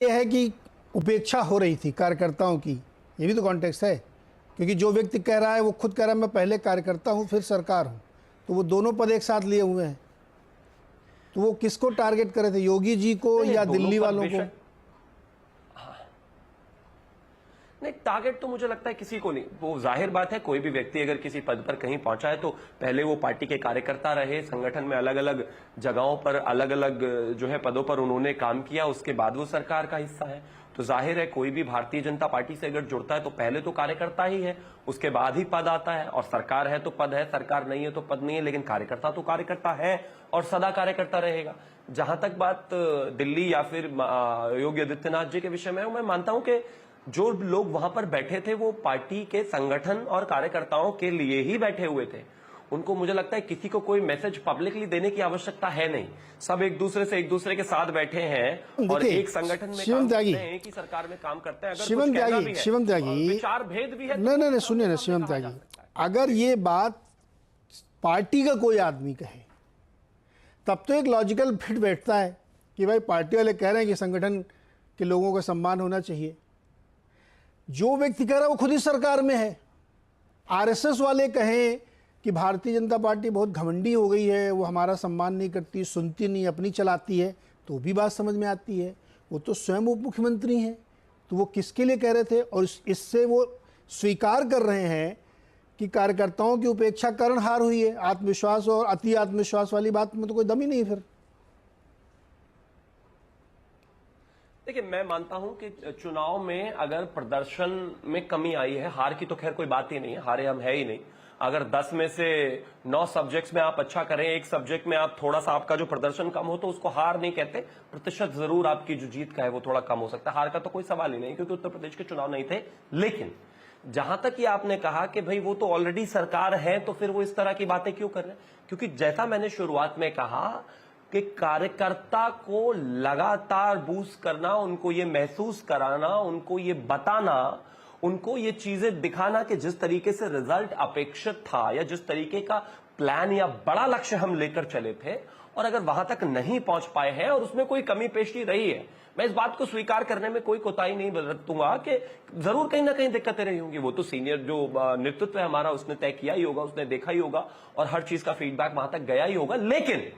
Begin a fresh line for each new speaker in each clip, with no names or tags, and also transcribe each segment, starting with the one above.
ये है कि उपेक्षा हो रही थी कार्यकर्ताओं की, ये भी तो कॉन्टेक्स्ट है, क्योंकि जो व्यक्ति कह रहा है वो खुद कह रहा है मैं पहले कार्यकर्ता हूँ फिर सरकार हूँ, तो वो दोनों पद एक साथ लिए हुए हैं। तो वो किसको टारगेट करे थे, योगी जी को या दिल्ली वालों को?
नहीं, टारगेट तो मुझे लगता है किसी को नहीं। वो जाहिर बात है, कोई भी व्यक्ति अगर किसी पद पर कहीं पहुंचा है तो पहले वो पार्टी के कार्यकर्ता रहे, संगठन में अलग अलग जगहों पर अलग अलग जो है पदों पर उन्होंने काम किया, उसके बाद वो सरकार का हिस्सा है। तो जाहिर है कोई भी भारतीय जनता पार्टी से अगर जुड़ता है तो पहले तो कार्यकर्ता ही है, उसके बाद ही पद आता है। और सरकार है तो पद है, सरकार नहीं है तो पद नहीं है, लेकिन कार्यकर्ता तो कार्यकर्ता है और सदा कार्यकर्ता रहेगा। जहां तक बात दिल्ली या फिर योगी आदित्यनाथ जी के विषय में, मैं मानता हूं कि जो लोग वहां पर बैठे थे वो पार्टी के संगठन और कार्यकर्ताओं के लिए ही बैठे हुए थे। उनको मुझे लगता है किसी को कोई मैसेज पब्लिकली देने की आवश्यकता है नहीं। सब एक दूसरे के साथ बैठे हैं और एक संगठन में काम करते हैं, एक ही सरकार में काम करते हैं। अगर
शिवम त्यागी
विचार भेद भी है,
नहीं सुनिए ना शिवम त्यागी, अगर ये बात पार्टी का कोई आदमी कहे तब तो एक लॉजिकल फिट बैठता है कि भाई पार्टी वाले कह रहे हैं कि संगठन के लोगों का सम्मान होना चाहिए। जो व्यक्ति कह रहा है वो खुद ही सरकार में है। आरएसएस वाले कहें कि भारतीय जनता पार्टी बहुत घमंडी हो गई है, वो हमारा सम्मान नहीं करती, सुनती नहीं, अपनी चलाती है, तो भी बात समझ में आती है। वो तो स्वयं उप मुख्यमंत्री हैं, तो वो किसके लिए कह रहे थे? और इससे वो स्वीकार कर रहे हैं कि कार्यकर्ताओं की उपेक्षा कारण हार हुई है। आत्मविश्वास और अति आत्मविश्वास वाली बात में तो कोई दम ही नहीं। फिर
देखिए, मैं मानता हूं कि चुनाव में अगर प्रदर्शन में कमी आई है, हार की तो खैर कोई बात ही नहीं है, हारे हम है ही नहीं। अगर 10 में से 9 सब्जेक्ट्स में आप अच्छा करें, एक सब्जेक्ट में आप थोड़ा सा आपका जो प्रदर्शन कम हो, तो उसको हार नहीं कहते। प्रतिशत जरूर आपकी जो जीत का है वो थोड़ा कम हो सकता है, हार का तो कोई सवाल ही नहीं, क्योंकि उत्तर प्रदेश के चुनाव नहीं थे। लेकिन जहां तक ये आपने कहा कि भाई वो तो ऑलरेडी सरकार है, तो फिर वो इस तरह की बातें क्यों कर रहे हैं? क्योंकि जैसा मैंने शुरुआत में कहा कि कार्यकर्ता को लगातार बूस्ट करना, उनको ये महसूस कराना, उनको ये बताना, उनको ये चीजें दिखाना कि जिस तरीके से रिजल्ट अपेक्षित था या जिस तरीके का प्लान या बड़ा लक्ष्य हम लेकर चले थे, और अगर वहां तक नहीं पहुंच पाए हैं और उसमें कोई कमी पेशी रही है, मैं इस बात को स्वीकार करने में कोई कोताही नहीं बरतूंगा कि जरूर कहीं ना कहीं दिक्कतें रही होंगी। वो तो सीनियर जो नेतृत्व है हमारा, उसने तय किया ही होगा, उसने देखा ही होगा और हर चीज का फीडबैक वहां तक गया ही होगा। लेकिन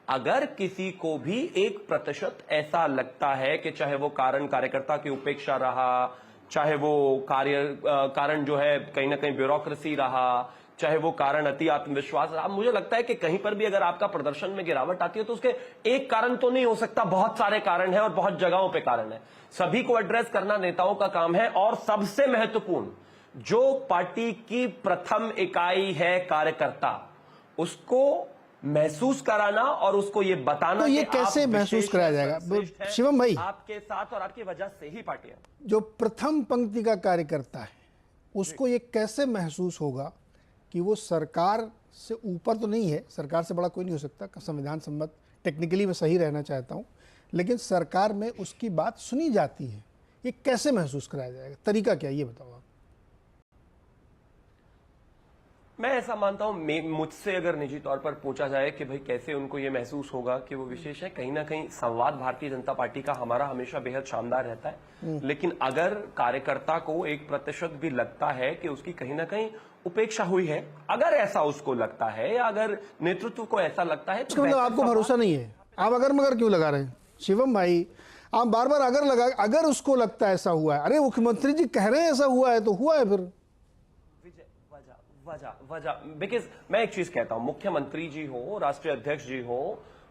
अगर किसी को भी 1% ऐसा लगता है कि चाहे वो कारण कार्यकर्ता की उपेक्षा रहा, चाहे वो कारण जो है कहीं ना कहीं ब्यूरोक्रेसी रहा, चाहे वो कारण अति आत्मविश्वास रहा, मुझे लगता है कि कहीं पर भी अगर आपका प्रदर्शन में गिरावट आती है तो उसके एक कारण तो नहीं हो सकता, बहुत सारे कारण है और बहुत जगहों पे कारण है। सभी को एड्रेस करना नेताओं का काम है। और सबसे महत्वपूर्ण, जो पार्टी की प्रथम इकाई है कार्यकर्ता, उसको महसूस कराना और उसको ये बताना।
तो ये कैसे महसूस कराया जाएगा शिवम भाई?
आपके साथ और आपकी वजह से ही पार्टी है।
जो प्रथम पंक्ति का कार्यकर्ता है उसको ये कैसे महसूस होगा कि वो सरकार से ऊपर तो नहीं है, सरकार से बड़ा कोई नहीं हो सकता, संविधान सम्मत टेक्निकली मैं सही रहना चाहता हूँ, लेकिन सरकार में उसकी बात सुनी जाती है। ये कैसे महसूस कराया जाएगा, तरीका क्या, ये बताओ आप।
मैं ऐसा मानता हूं, मुझसे अगर निजी तौर पर पूछा जाए कि भाई कैसे उनको ये महसूस होगा कि वो विशेष है, कहीं ना कहीं संवाद भारतीय जनता पार्टी का हमारा हमेशा बेहद शानदार रहता है। लेकिन अगर कार्यकर्ता को 1% भी लगता है कि उसकी कहीं ना कहीं उपेक्षा हुई है, अगर ऐसा उसको लगता है या अगर नेतृत्व को ऐसा लगता है,
तो मतलब आपको भरोसा नहीं है? आप अगर मगर क्यों लगा रहे हैं शिवम भाई? आप बार बार अगर लगा, अगर उसको लगता है ऐसा हुआ है, अरे मुख्यमंत्री जी कह रहे हैं ऐसा हुआ है तो हुआ है। फिर
वजह बिकॉज मैं एक चीज कहता हूं, मुख्यमंत्री जी हो, राष्ट्रीय अध्यक्ष जी हो,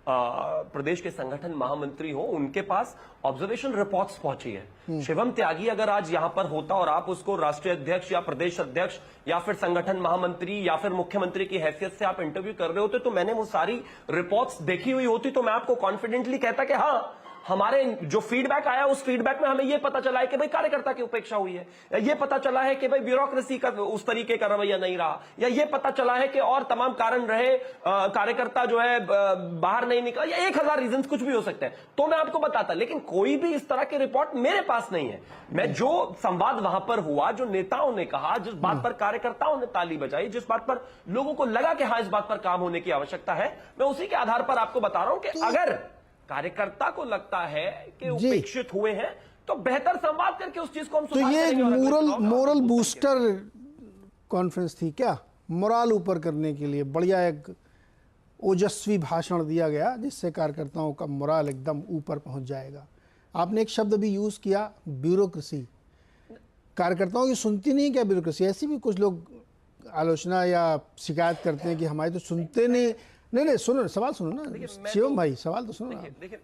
प्रदेश के संगठन महामंत्री हो, उनके पास ऑब्जर्वेशन रिपोर्ट्स पहुंची है। शिवम त्यागी अगर आज यहां पर होता और आप उसको राष्ट्रीय अध्यक्ष या प्रदेश अध्यक्ष या फिर संगठन महामंत्री या फिर मुख्यमंत्री की हैसियत से आप इंटरव्यू कर रहे होते, तो मैंने वो सारी रिपोर्ट्स देखी हुई होती, तो मैं आपको कॉन्फिडेंटली कहता कि हाँ, हमारे जो फीडबैक आया उस फीडबैक में हमें यह पता चला है कि भाई कार्यकर्ता की उपेक्षा हुई है, या ये पता चला है कि भाई ब्यूरोक्रेसी का उस तरीके का रवैया नहीं रहा, या ये पता चला है कि और तमाम कारण रहे, कार्यकर्ता जो है बाहर नहीं निकला, या 1000 रीजंस कुछ भी हो सकते हैं, तो मैं आपको बताता। लेकिन कोई भी इस तरह की रिपोर्ट मेरे पास नहीं है। मैं जो संवाद वहां पर हुआ, जो नेताओं ने कहा, जिस बात पर कार्यकर्ताओं ने ताली बजाई, जिस बात पर लोगों को लगा कि हाँ इस बात पर काम होने की आवश्यकता है, मैं उसी के आधार पर आपको बता रहा हूं कि अगर कार्यकर्ता को लगता है कि
जी।
उपेक्षित हुए हैं, तो बेहतर संवाद करके उस चीज को हम
तो
सुधार
ये एक
करेंगे और अगले चुनाव में
मोरल
हम
बूस्टर कॉन्फ्रेंस थी क्या? मोराल ऊपर करने के लिए बढ़िया एक ओजस्वी भाषण दिया गया जिससे कार्यकर्ताओं का मोराल एकदम ऊपर पहुंच जाएगा। आपने एक शब्द भी यूज किया, ब्यूरोक्रेसी। कार्यकर्ताओं की सुनती नहीं क्या ब्यूरोक्रेसी? ऐसी भी कुछ लोग आलोचना या शिकायत करते हैं कि हमारी तो सुनते नहीं, सुनो सवाल सुनो ना शिवम भाई, सवाल तो सुनो।
देखिए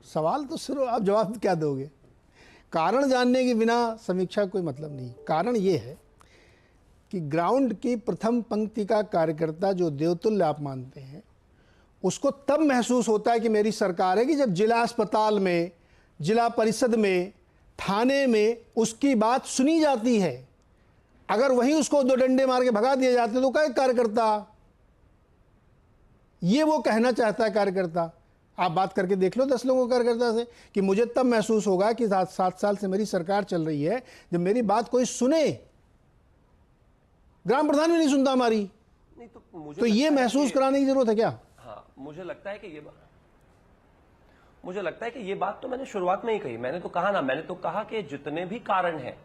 सवाल तो सुनो, आप जवाब क्या दोगे? कारण जानने के बिना समीक्षा कोई मतलब नहीं। कारण ये है कि ग्राउंड की प्रथम पंक्ति का कार्यकर्ता जो देवतुल्य आप मानते हैं, उसको तब महसूस होता है कि मेरी सरकार है कि जब जिला अस्पताल में, जिला परिषद में, थाने में उसकी बात सुनी जाती है। अगर वहीं उसको 2 डंडे मार के भगा दिए जाते तो क्या कार्यकर्ता? ये वो कहना चाहता है कार्यकर्ता। आप बात करके देख लो 10 लोगों कार्यकर्ता से कि मुझे तब महसूस होगा कि 7 साल से मेरी सरकार चल रही है जब मेरी बात कोई सुने। ग्राम प्रधान भी नहीं सुनता हमारी,
नहीं तो
तो ये महसूस कराने की जरूरत है क्या?
हाँ, मुझे लगता है कि ये बात तो मैंने शुरुआत में ही कही। मैंने तो कहा कि जितने भी कारण हैं,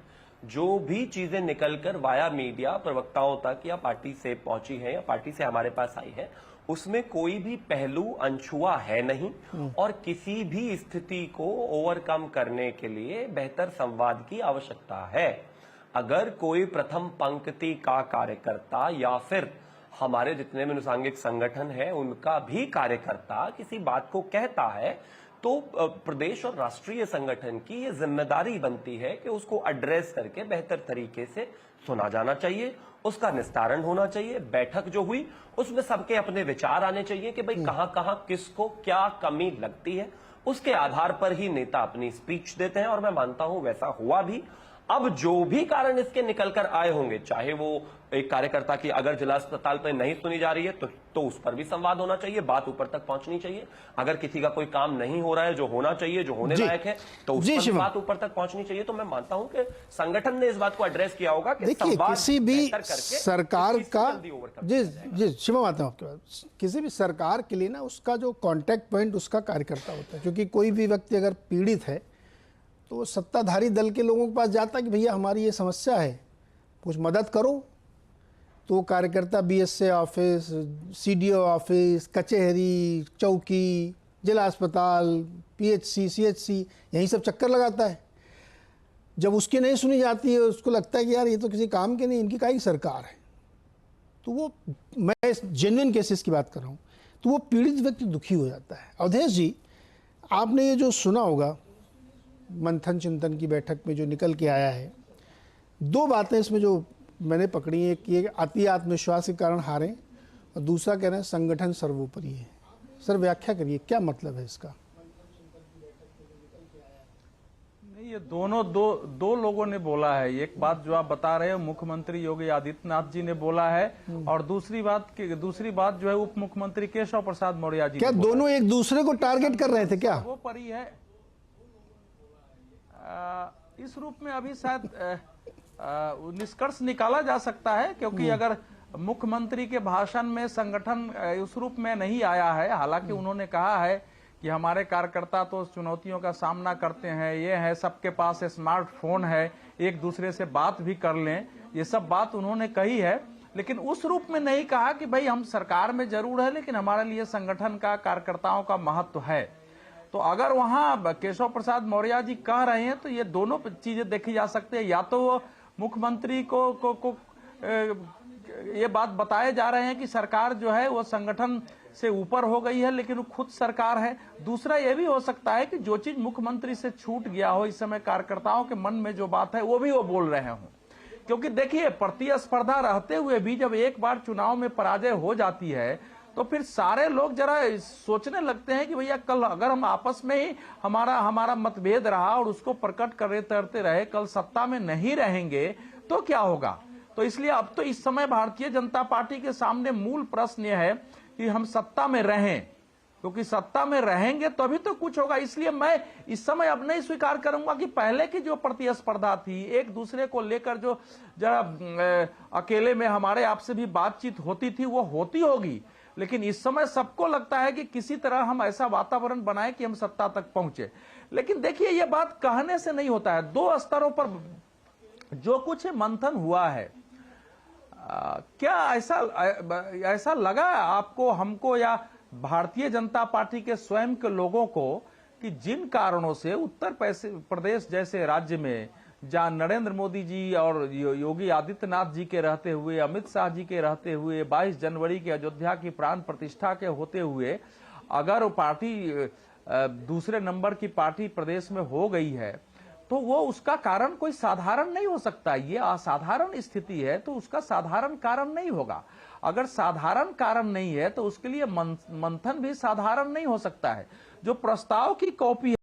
जो भी चीजें निकलकर वाया मीडिया प्रवक्ताओं तक या पार्टी से पहुंची है या पार्टी से हमारे पास आई है, उसमें कोई भी पहलू अनछुआ है नहीं और किसी भी स्थिति को ओवरकम करने के लिए बेहतर संवाद की आवश्यकता है। अगर कोई प्रथम पंक्ति का कार्यकर्ता या फिर हमारे जितने भी अनुसांगिक संगठन है उनका भी कार्यकर्ता किसी बात को कहता है, तो प्रदेश और राष्ट्रीय संगठन की ये जिम्मेदारी बनती है कि उसको एड्रेस करके बेहतर तरीके से सुना जाना चाहिए, उसका निस्तारण होना चाहिए। बैठक जो हुई उसमें सबके अपने विचार आने चाहिए कि भाई कहां कहां किसको क्या कमी लगती है, उसके आधार पर ही नेता अपनी स्पीच देते हैं और मैं मानता हूं वैसा हुआ भी। अब जो भी कारण इसके निकलकर आए होंगे, चाहे वो एक कार्यकर्ता की अगर जिला अस्पताल पर नहीं सुनी जा रही है तो उस पर भी संवाद होना चाहिए, बात ऊपर तक पहुंचनी चाहिए। अगर किसी का कोई काम नहीं हो रहा है जो होना चाहिए, जो होने लायक है, तो उस पर बात ऊपर तक पहुंचनी चाहिए। तो मैं मानता हूं कि संगठन ने इस बात को एड्रेस किया होगा कि
देखिए, किसी भी सरकार का, जी शिवम आता हूं आपके पास, किसी भी सरकार के लिए ना उसका जो कॉन्टैक्ट पॉइंट उसका कार्यकर्ता होता है। क्योंकि कोई भी व्यक्ति अगर पीड़ित है तो सत्ताधारी दल के लोगों के पास जाता है कि भैया हमारी ये समस्या है, कुछ मदद करो। तो कार्यकर्ता बीएसए ऑफिस, सीडीओ ऑफिस, कचहरी, चौकी, जिला अस्पताल, पीएचसी, सीएचसी, यही सब चक्कर लगाता है। जब उसकी नहीं सुनी जाती है, उसको लगता है कि यार ये तो किसी काम के नहीं, इनकी काहे सरकार है। तो वो, मैं जेन्युइन केसेस की बात कर रहा हूँ, तो वो पीड़ित व्यक्ति दुखी हो जाता है। अवधेश जी, आपने ये जो सुना होगा मंथन चिंतन की बैठक में जो निकल के आया है, 2 बातें इसमें जो मैंने पकड़ी है कि एक अति आत्मविश्वास के कारण हारे और दूसरा कह रहे हैं संगठन सर्वोपरि है। सर व्याख्या करिए, क्या मतलब है इसका?
नहीं, ये दोनों दो लोगों ने बोला है। एक बात जो आप बता रहे हो मुख्यमंत्री योगी आदित्यनाथ जी ने बोला है और दूसरी बात जो है उप मुख्यमंत्री केशव प्रसाद मौर्य जी।
क्या दोनों एक दूसरे को टारगेट कर रहे थे क्या?
वो परी है इस रूप में अभी शायद निष्कर्ष निकाला जा सकता है, क्योंकि अगर मुख्यमंत्री के भाषण में संगठन उस रूप में नहीं आया है, हालांकि उन्होंने कहा है कि हमारे कार्यकर्ता तो चुनौतियों का सामना करते हैं, ये है सबके पास स्मार्टफोन है, एक दूसरे से बात भी कर लें, ये सब बात उन्होंने कही है, लेकिन उस रूप में नहीं कहा कि भाई हम सरकार में जरूर है लेकिन हमारे लिए संगठन का, कार्यकर्ताओं का महत्व है। तो अगर वहां केशव प्रसाद मौर्य जी कह रहे हैं तो ये दोनों चीजें देखी जा सकती है। या तो वो मुख्यमंत्री को ये बात बताए जा रहे हैं कि सरकार जो है वो संगठन से ऊपर हो गई है लेकिन वो खुद सरकार है। दूसरा ये भी हो सकता है कि जो चीज मुख्यमंत्री से छूट गया हो इस समय कार्यकर्ताओं के मन में जो बात है वो भी वो बोल रहे हों। क्योंकि देखिए, प्रतिस्पर्धा रहते हुए भी जब एक बार चुनाव में पराजय हो जाती है तो फिर सारे लोग जरा सोचने लगते हैं कि भैया कल अगर हम आपस में ही हमारा मतभेद रहा और उसको प्रकट करते रहे, कल सत्ता में नहीं रहेंगे तो क्या होगा। तो इसलिए अब तो इस समय भारतीय जनता पार्टी के सामने मूल प्रश्न यह है कि हम सत्ता में रहें, क्योंकि सत्ता में रहेंगे तभी तो कुछ होगा। इसलिए मैं इस समय अब नहीं स्वीकार करूंगा कि पहले की जो प्रतिस्पर्धा थी, एक दूसरे को लेकर जो जरा अकेले में हमारे आपसे भी बातचीत होती थी वो होती होगी, लेकिन इस समय सबको लगता है कि किसी तरह हम ऐसा वातावरण बनाएं कि हम सत्ता तक पहुंचे। लेकिन देखिए, यह बात कहने से नहीं होता है। दो स्तरों पर जो कुछ मंथन हुआ है, क्या ऐसा लगा आपको, हमको, या भारतीय जनता पार्टी के स्वयं के लोगों को कि जिन कारणों से उत्तर प्रदेश जैसे राज्य में, जहां नरेंद्र मोदी जी और योगी आदित्यनाथ जी के रहते हुए, अमित शाह जी के रहते हुए, 22 जनवरी के अयोध्या की प्राण प्रतिष्ठा के होते हुए, अगर पार्टी दूसरे नंबर की पार्टी प्रदेश में हो गई है, तो वो उसका कारण कोई साधारण नहीं हो सकता। ये असाधारण स्थिति है, तो उसका साधारण कारण नहीं होगा। अगर साधारण कारण नहीं है तो उसके लिए मंथन भी साधारण नहीं हो सकता है। जो प्रस्ताव की कॉपी